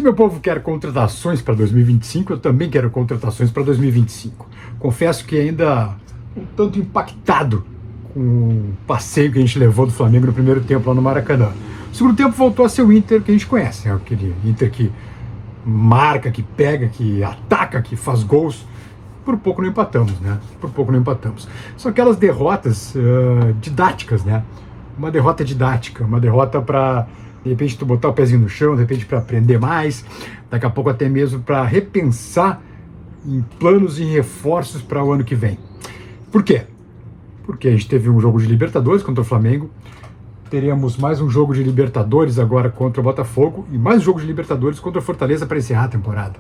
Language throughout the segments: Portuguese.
Se meu povo quer contratações para 2025, eu também quero contratações para 2025. Confesso que ainda um tanto impactado com o passeio que a gente levou do Flamengo no primeiro tempo lá no Maracanã. O segundo tempo voltou a ser o Inter que a gente conhece, né? Aquele Inter que marca, que pega, que ataca, que faz gols. Por pouco não empatamos, né? Por pouco não empatamos. São aquelas derrotas didáticas, né? Uma derrota didática, uma derrota para, de repente, tu botar o pezinho no chão, de repente para aprender mais, daqui a pouco até mesmo para repensar em planos e reforços para o ano que vem. Por quê? Porque a gente teve um jogo de Libertadores contra o Flamengo, teremos mais um jogo de Libertadores agora contra o Botafogo e mais um jogo de Libertadores contra o Fortaleza para encerrar a temporada.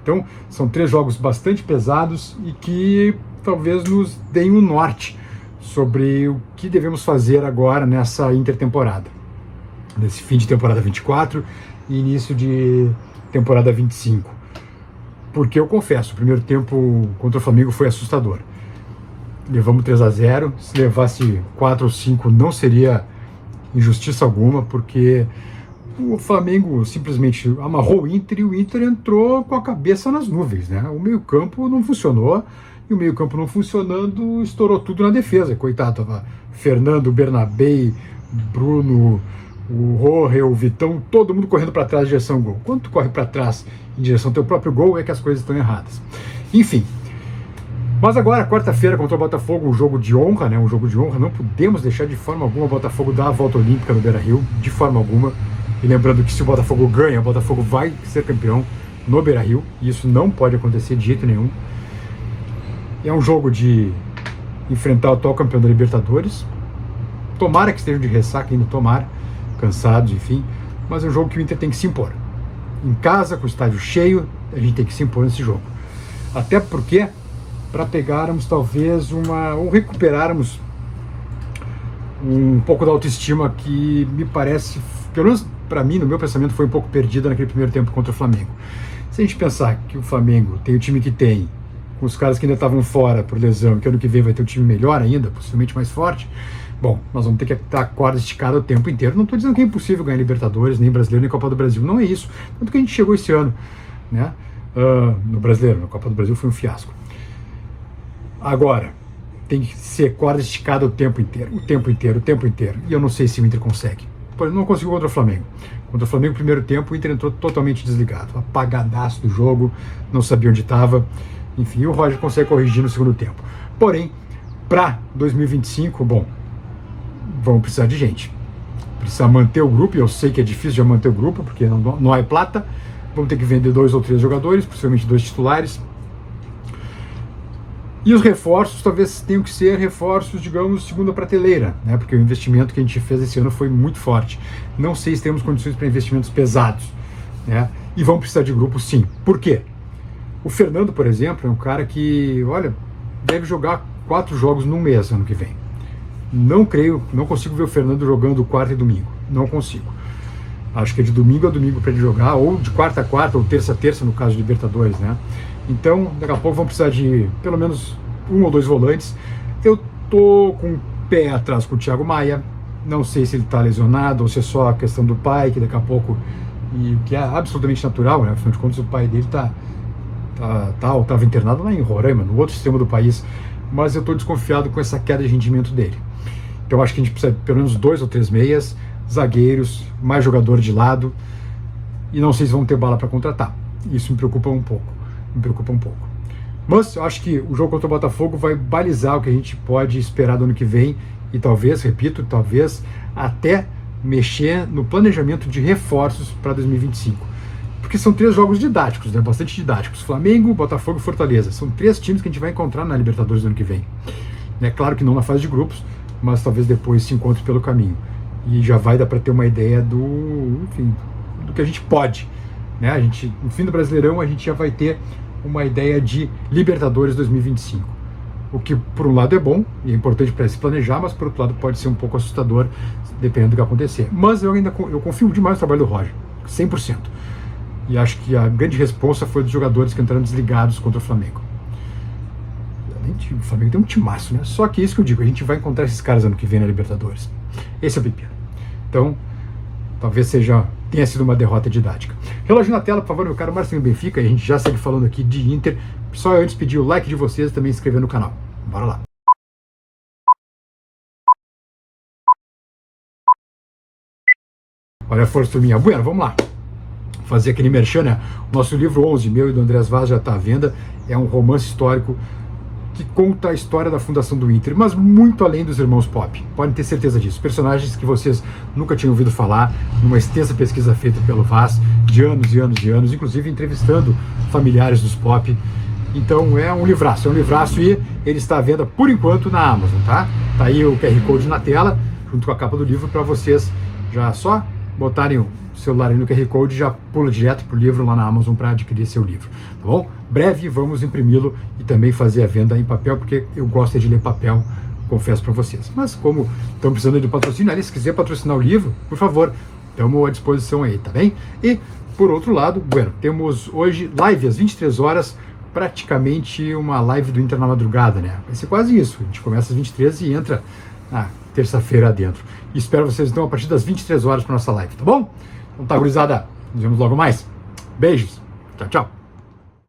Então, são 3 jogos bastante pesados e que talvez nos deem um norte sobre o que devemos fazer agora nessa intertemporada, nesse fim de temporada 24 e início de temporada 25. Porque eu confesso, o primeiro tempo contra o Flamengo foi assustador. Levamos 3-0, se levasse 4 ou 5 não seria injustiça alguma, porque o Flamengo simplesmente amarrou o Inter e o Inter entrou com a cabeça nas nuvens, né? O meio-campo não funcionou e o meio-campo não funcionando estourou tudo na defesa. Coitado, tava Fernando, Bernabé, Bruno, o Roger, o Vitão, todo mundo correndo para trás em direção ao gol. Quando tu corre para trás em direção ao teu próprio gol é que as coisas estão erradas. Enfim. Mas agora, quarta-feira, contra o Botafogo, um jogo de honra, né? Um jogo de honra. Não podemos deixar de forma alguma o Botafogo dar a volta olímpica no Beira-Rio, de forma alguma. E lembrando que se o Botafogo ganha, o Botafogo vai ser campeão no Beira-Rio. E isso não pode acontecer de jeito nenhum. É um jogo de enfrentar o atual campeão da Libertadores. Tomara que estejam de ressaca ainda, tomara, cansados, enfim. Mas é um jogo que o Inter tem que se impor. Em casa, com o estádio cheio, a gente tem que se impor nesse jogo. Até porque, para pegarmos talvez ou recuperarmos um pouco da autoestima que me parece, pelo menos para mim, no meu pensamento, foi um pouco perdida naquele primeiro tempo contra o Flamengo. Se a gente pensar que o Flamengo tem o time que tem, com os caras que ainda estavam fora por lesão, que ano que vem vai ter um time melhor ainda, possivelmente mais forte, bom, nós vamos ter que estar a corda esticada o tempo inteiro. Não estou dizendo que é impossível ganhar Libertadores, nem Brasileiro, nem Copa do Brasil, não é isso. Tanto que a gente chegou esse ano, né? No Brasileiro, na Copa do Brasil foi um fiasco. Agora, tem que ser corda esticada o tempo inteiro. E eu não sei se o Inter consegue. Não conseguiu contra o Flamengo. Contra o Flamengo, no primeiro tempo, o Inter entrou totalmente desligado. Apagadaço do jogo, não sabia onde estava. Enfim, o Roger consegue corrigir no segundo tempo. Porém, para 2025, bom, vamos precisar de gente. Precisa manter o grupo, e eu sei que é difícil de manter o grupo, porque não há plata. Vamos ter que vender 2 ou 3 jogadores, possivelmente 2 titulares. E os reforços talvez tenham que ser reforços, digamos, segunda prateleira, né? Porque o investimento que a gente fez esse ano foi muito forte. Não sei se temos condições para investimentos pesados, né? E vão precisar de grupo, sim. Por quê? O Fernando, por exemplo, é um cara que, olha, deve jogar 4 jogos num mês ano que vem. Não consigo ver o Fernando jogando quarta e domingo. Não consigo. Acho que é de domingo a domingo para ele jogar, ou de quarta a quarta, ou terça a terça, no caso de Libertadores, né? Então, daqui a pouco vão precisar de pelo menos 1 ou 2 volantes. Eu tô com o pé atrás com o Thiago Maia. Não sei se ele está lesionado ou se é só a questão do pai, que daqui a pouco, e que é absolutamente natural, né? Afinal de contas, o pai dele estava internado lá em Roraima, no outro extremo do país. Mas eu estou desconfiado com essa queda de rendimento dele. Então, acho que a gente precisa de pelo menos 2 ou 3 meias, zagueiros, mais jogador de lado. E não sei se vão ter bala para contratar. Isso me preocupa um pouco. Mas eu acho que o jogo contra o Botafogo vai balizar o que a gente pode esperar do ano que vem e talvez, repito, até mexer no planejamento de reforços para 2025. Porque são 3 jogos didáticos, né? Bastante didáticos. Flamengo, Botafogo e Fortaleza. São 3 times que a gente vai encontrar na Libertadores do ano que vem. É claro que não na fase de grupos, mas talvez depois se encontre pelo caminho. E já vai dar para ter uma ideia do que a gente pode. Né? No fim do Brasileirão, a gente já vai ter uma ideia de Libertadores 2025. O que, por um lado, é bom e é importante para se planejar, mas, por outro lado, pode ser um pouco assustador, dependendo do que acontecer. Mas eu confio demais no trabalho do Roger, 100%. E acho que a grande responsa foi dos jogadores que entraram desligados contra o Flamengo. O Flamengo tem um timaço, né? Só que isso que eu digo, a gente vai encontrar esses caras ano que vem na Libertadores. Esse é o pepino. Então, talvez seja tenha sido uma derrota didática. Relógio na tela, por favor, meu caro Marcinho Benfica, e a gente já segue falando aqui de Inter. Só antes pedir o like de vocês e também se inscrever no canal. Bora lá. Olha a força, turminha. Bueno, vamos lá. Fazer aquele merchan, né? O nosso livro 11, meu e do Andrés Vaz, já está à venda. É um romance histórico que conta a história da fundação do Inter, mas muito além dos irmãos Pop. Podem ter certeza disso. Personagens que vocês nunca tinham ouvido falar, numa extensa pesquisa feita pelo Vaz, de anos e anos e anos, inclusive entrevistando familiares dos Pop. Então é um livraço e ele está à venda por enquanto na Amazon, tá? Tá aí o QR Code na tela, junto com a capa do livro, para vocês já só botarem o celular aí no QR Code, já pula direto pro livro lá na Amazon para adquirir seu livro, tá bom? Breve vamos imprimi-lo e também fazer a venda em papel, porque eu gosto de ler papel, confesso para vocês. Mas como estão precisando de patrocínio, ali, se quiser patrocinar o livro, por favor, estamos à disposição aí, tá bem? E, por outro lado, bueno, temos hoje live às 23 horas, praticamente uma live do Inter na madrugada, né? Vai ser quase isso. A gente começa às 23 e entra na terça-feira adentro. E espero vocês então a partir das 23 horas para nossa live, tá bom? Então tá, gurizada. Nos vemos logo mais. Beijos. Tchau, tchau.